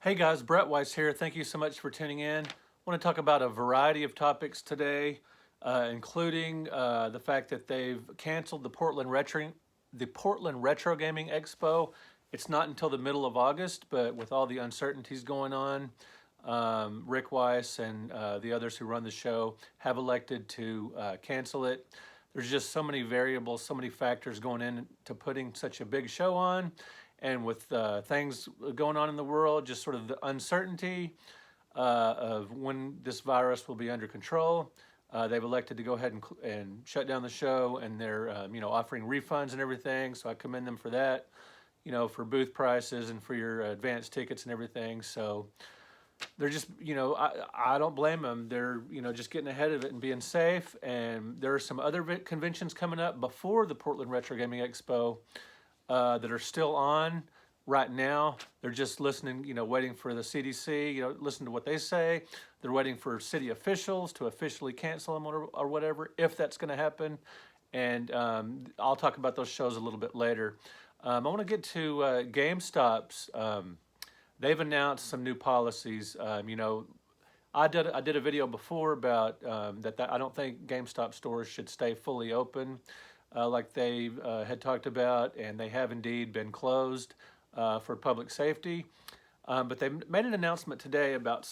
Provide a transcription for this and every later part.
Hey guys, Brett Weiss here. Thank you so much for tuning in. I want to talk about a variety of topics today, including the fact that they've canceled the Portland Retro Gaming Expo. It's not until the middle of August, but with all the uncertainties going on, Rick Weiss and the others who run the show have elected to cancel it. There's just so many variables, so many factors going into putting such a big show on. And with things going on in the world, just sort of the uncertainty of when this virus will be under control, they've elected to go ahead and shut down the show, and they're offering refunds and everything. So I commend them for that, for booth prices and for your advance tickets and everything. So they're just, I don't blame them. They're, just getting ahead of it and being safe. And there are some other conventions coming up before the Portland Retro Gaming Expo that are still on right now. They're just listening, waiting for the CDC, listen to what they say. They're waiting for city officials to officially cancel them or whatever, if that's going to happen. And I'll talk about those shows a little bit later. I want to get to GameStop's. They've announced some new policies. I did a video before about that I don't think GameStop stores should stay fully open like they had talked about, and they have indeed been closed for public safety. But they made an announcement today about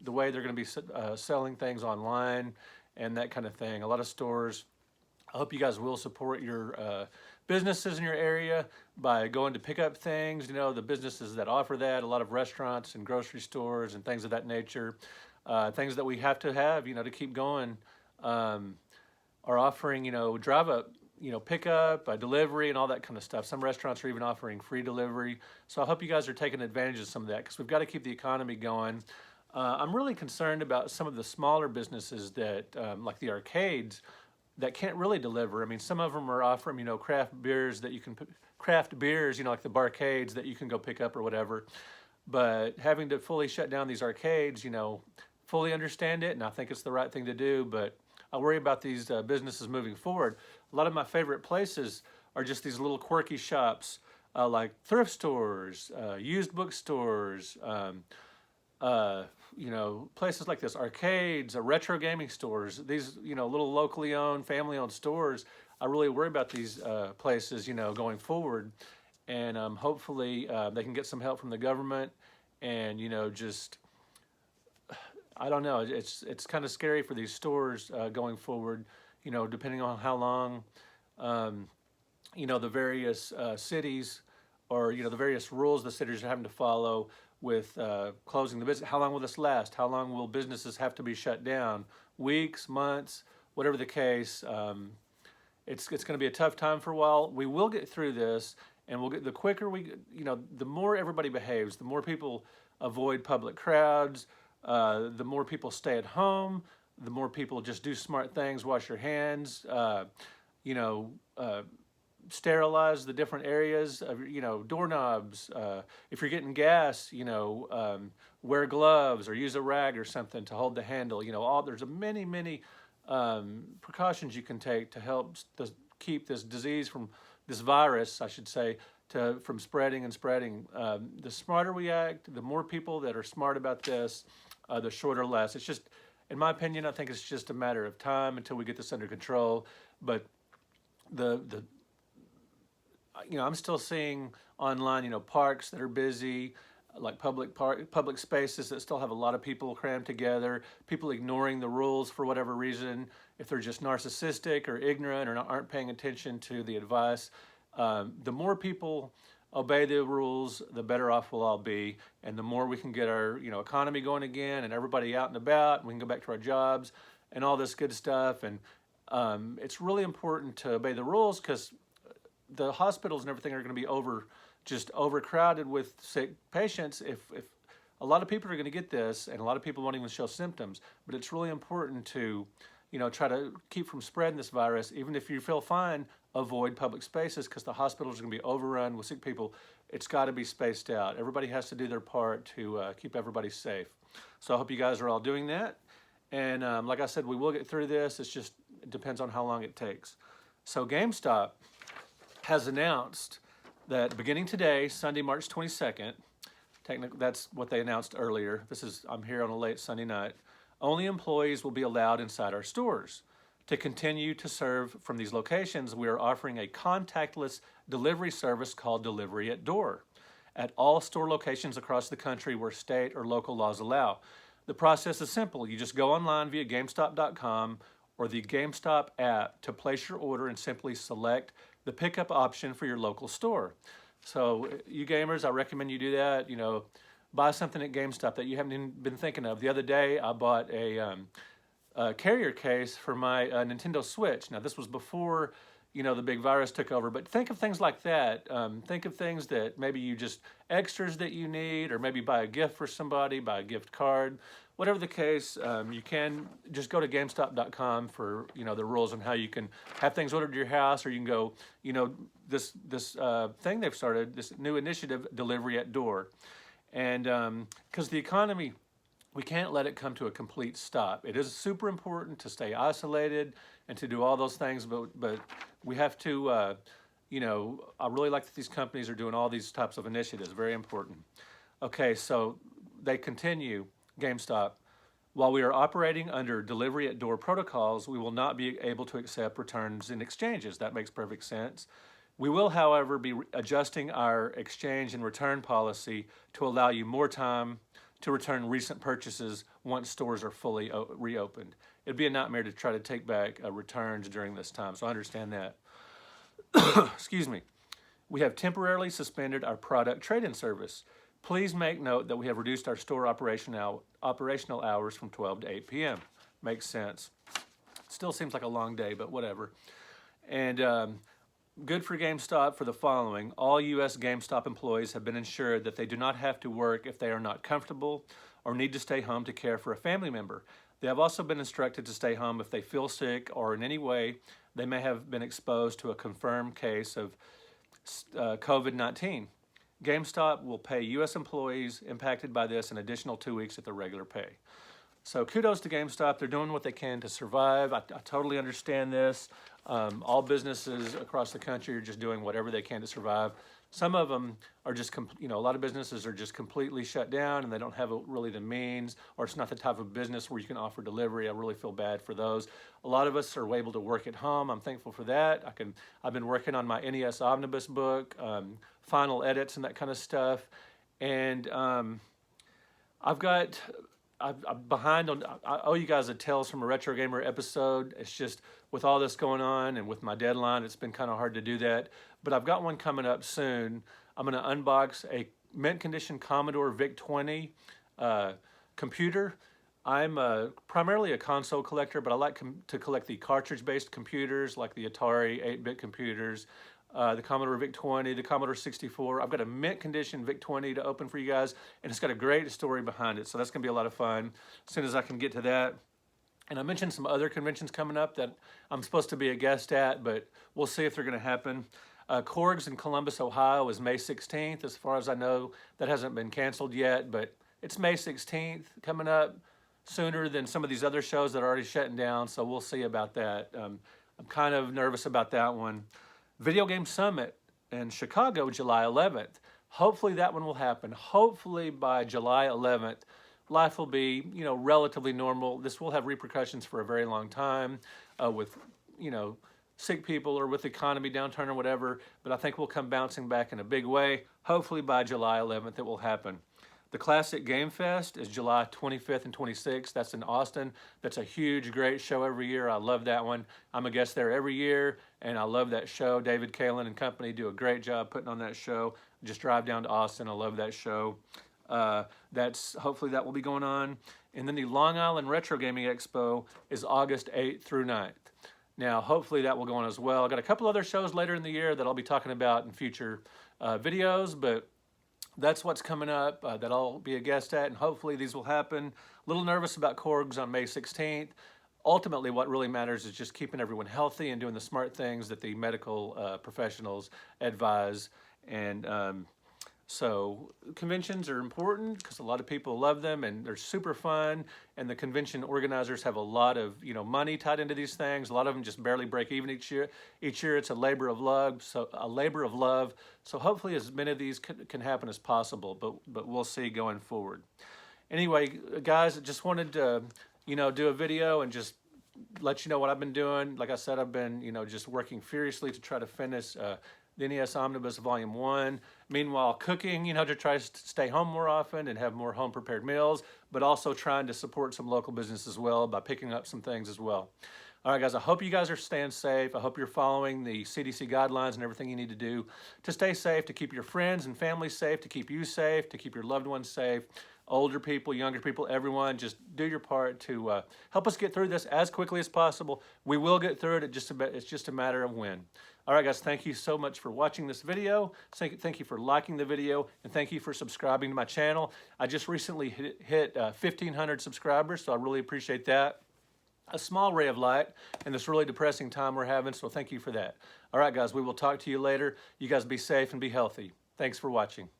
the way they're going to be selling things online and that kind of thing. A lot of stores. I hope you guys will support your businesses in your area by going to pick up things. The businesses that offer that, a lot of restaurants and grocery stores and things of that nature, things that we have to have, to keep going, are offering, drive up, pickup, delivery, and all that kind of stuff. Some restaurants are even offering free delivery. So I hope you guys are taking advantage of some of that, because we've got to keep the economy going. I'm really concerned about some of the smaller businesses that, like the arcades, that can't really deliver. I mean, some of them are offering, craft beers that you can, craft beers, like the barcades that you can go pick up or whatever. But having to fully shut down these arcades, fully understand it, and I think it's the right thing to do, but I worry about these businesses moving forward. A lot of my favorite places are just these little quirky shops, like thrift stores, used bookstores, places like this, arcades, retro gaming stores, these, little locally owned, family owned stores. I really worry about these places, going forward. And hopefully they can get some help from the government and, just, I don't know, it's kind of scary for these stores going forward, depending on how long, the various cities or, the various rules the cities are having to follow with closing the business. How long will this last? How long will businesses have to be shut down? Weeks, months, whatever the case. It's going to be a tough time for a while. We will get through this, and we'll get, the quicker we, the more everybody behaves, the more people avoid public crowds, the more people stay at home, the more people just do smart things, wash your hands, sterilize the different areas of, doorknobs. If you're getting gas, wear gloves or use a rag or something to hold the handle. There's many precautions you can take to help keep this disease this virus, I should say, from spreading and spreading. The smarter we act, the more people that are smart about this, the shorter lasts. It's just, in my opinion, I think it's just a matter of time until we get this under control. But I'm still seeing online, parks that are busy, like public spaces that still have a lot of people crammed together, people ignoring the rules for whatever reason, if they're just narcissistic or ignorant or aren't paying attention to the advice. The more people obey the rules, the better off we'll all be, and the more we can get our economy going again, and everybody out and about, and we can go back to our jobs and all this good stuff. And it's really important to obey the rules, because the hospitals and everything are going to be just overcrowded with sick patients. If a lot of people are going to get this, and a lot of people won't even show symptoms, but it's really important to try to keep from spreading this virus. Even if you feel fine, avoid public spaces, because the hospitals are going to be overrun with sick people. It's got to be spaced out. Everybody has to do their part to keep everybody safe. So I hope you guys are all doing that. And like I said, we will get through this. It depends on how long it takes. So GameStop has announced that beginning today, Sunday, March 22nd, That's what they announced earlier. I'm here on a late Sunday night. Only employees will be allowed inside our stores. To continue to serve from these locations, we are offering a contactless delivery service called Delivery at Door at all store locations across the country where state or local laws allow. The process is simple. You just go online via GameStop.com or the GameStop app to place your order and simply select the pickup option for your local store. So you gamers, I recommend you do that. Buy something at GameStop that you haven't even been thinking of. The other day, I bought a carrier case for my Nintendo Switch. Now, this was before, the big virus took over, but think of things like that. Think of ththings that maybe extras that you need, or maybe buy a gift for somebody, buy a gift card. Whatever the case, you can just go to GameStop.com for, the rules on how you can have things ordered to your house, or you can go, this thing they've started, this new initiative, Delivery at Door. And because the economy, we can't let it come to a complete stop. It is super important to stay isolated and to do all those things, but we have to, I really like that these companies are doing all these types of initiatives, very important. Okay, so they continue, GameStop. While we are operating under Delivery at Door protocols, we will not be able to accept returns and exchanges. That makes perfect sense. We will, however, be adjusting our exchange and return policy to allow you more time to return recent purchases once stores are fully reopened. It'd be a nightmare to try to take back returns during this time, so I understand that. Excuse me. We have temporarily suspended our product trade-in service. Please make note that we have reduced our store operational hours from 12 to 8 p.m. Makes sense. Still seems like a long day, but whatever. And good for GameStop for the following. All U.S. GameStop employees have been assured that they do not have to work if they are not comfortable or need to stay home to care for a family member. They have also been instructed to stay home if they feel sick or in any way they may have been exposed to a confirmed case of COVID-19. GameStop will pay U.S. employees impacted by this an additional 2 weeks at their regular pay. So kudos to GameStop. They're doing what they can to survive. I totally understand this. All businesses across the country are just doing whatever they can to survive. Some of them are just, a lot of businesses are just completely shut down and they don't have really the means, or it's not the type of business where you can offer delivery. I really feel bad for those. A lot of us are able to work at home. I'm thankful for that. I've been working on my NES Omnibus book, final edits and that kind of stuff. And I'm behind on, I owe you guys a Tales from a Retro Gamer episode. It's just with all this going on and with my deadline, it's been kind of hard to do that. But I've got one coming up soon. I'm going to unbox a mint condition Commodore VIC-20 computer. I'm primarily a console collector, but I like to collect the cartridge-based computers like the Atari 8-bit computers, the Commodore VIC-20, the Commodore 64. I've got a mint condition VIC-20 to open for you guys, and it's got a great story behind it, so that's going to be a lot of fun as soon as I can get to that. And I mentioned some other conventions coming up that I'm supposed to be a guest at, but we'll see if they're going to happen. Korg's in Columbus, Ohio is May 16th. As far as I know, that hasn't been canceled yet, but it's May 16th coming up sooner than some of these other shows that are already shutting down, so we'll see about that. I'm kind of nervous about that one. Video Game Summit in Chicago, July 11th. Hopefully that one will happen. Hopefully by July 11th, life will be, relatively normal. This will have repercussions for a very long time with, sick people or with the economy downturn or whatever, but I think we'll come bouncing back in a big way. Hopefully by July 11th it will happen. The Classic Game Fest is July 25th and 26th. That's in Austin. That's a huge, great show every year. I love that one. I'm a guest there every year, and I love that show. David Kalin and company do a great job putting on that show. Just drive down to Austin. I love that show. Hopefully that will be going on. And then the Long Island Retro Gaming Expo is August 8th through 9th. Now, hopefully that will go on as well. I got a couple other shows later in the year that I'll be talking about in future videos, but that's what's coming up that I'll be a guest at, and hopefully these will happen. A little nervous about Korg's on May 16th. Ultimately, what really matters is just keeping everyone healthy and doing the smart things that the medical professionals advise. And So conventions are important because a lot of people love them and they're super fun. And the convention organizers have a lot of money tied into these things. A lot of them just barely break even each year. Each year it's a labor of love. So a labor of love. So hopefully as many of these can happen as possible. But we'll see going forward. Anyway, guys, I just wanted to do a video and just let you know what I've been doing. Like I said, I've been just working furiously to try to finish the NES Omnibus Volume 1. Meanwhile, cooking, to try to stay home more often and have more home prepared meals, but also trying to support some local business as well by picking up some things as well. All right, guys, I hope you guys are staying safe. I hope you're following the CDC guidelines and everything you need to do to stay safe, to keep your friends and family safe, to keep you safe, to keep your loved ones safe. Older people, younger people, everyone, just do your part to help us get through this as quickly as possible. We will get through it. It's just a matter of when. All right, guys, thank you so much for watching this video. Thank you for liking the video, and thank you for subscribing to my channel. I just recently hit 1,500 subscribers, so I really appreciate that. A small ray of light in this really depressing time we're having, so thank you for that. All right, guys, we will talk to you later. You guys be safe and be healthy. Thanks for watching.